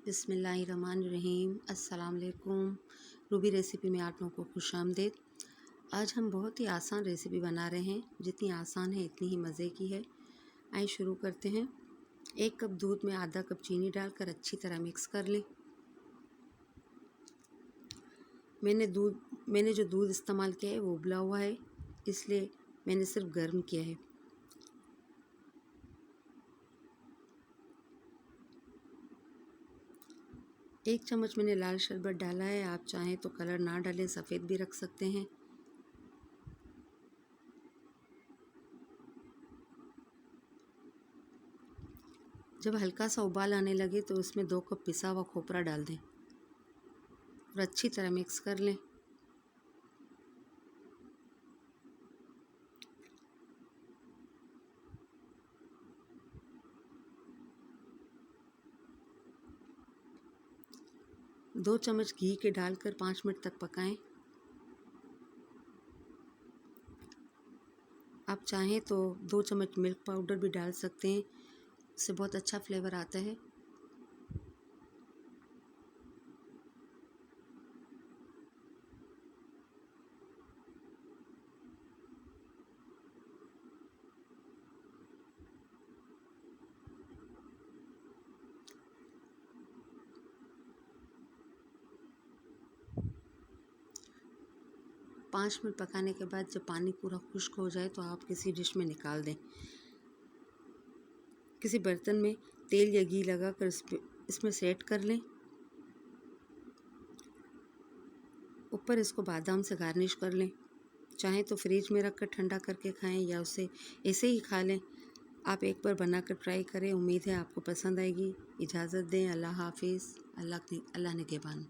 बिस्मिल्लाहिर्रहमानिर्रहीम। अस्सलाम वालेकुम। रूबी रेसिपी में आप लोगों को खुशामदीद। आज हम बहुत ही आसान रेसिपी बना रहे हैं, जितनी आसान है इतनी ही मज़े की है। आइए शुरू करते हैं। 1 कप दूध में आधा कप चीनी डालकर अच्छी तरह मिक्स कर लें। मैंने जो दूध इस्तेमाल किया है वो उबला हुआ है, इसलिए मैंने सिर्फ गर्म किया है। एक चम्मच मैंने लाल शरबत डाला है। आप चाहें तो कलर ना डालें, सफ़ेद भी रख सकते हैं। जब हल्का सा उबाल आने लगे तो उसमें 2 कप पिसा हुआ खोपरा डाल दें और अच्छी तरह मिक्स कर लें। दो चम्मच घी के डालकर 5 मिनट तक पकाएं। आप चाहें तो 2 चम्मच मिल्क पाउडर भी डाल सकते हैं, इससे बहुत अच्छा फ्लेवर आता है। पाँच मिनट पकाने के बाद जब पानी पूरा खुश्क हो जाए तो आप किसी डिश में निकाल दें। किसी बर्तन में तेल या घी लगाकर इसमें सेट कर लें। ऊपर इसको बादाम से गार्निश कर लें। चाहें तो फ्रिज में रखकर ठंडा करके खाएं या उसे ऐसे ही खा लें। आप एक बार बनाकर ट्राई करें। उम्मीद है आपको पसंद आएगी। इजाज़त दें। अल्लाह हाफिज़। अल्लाह निगहबान।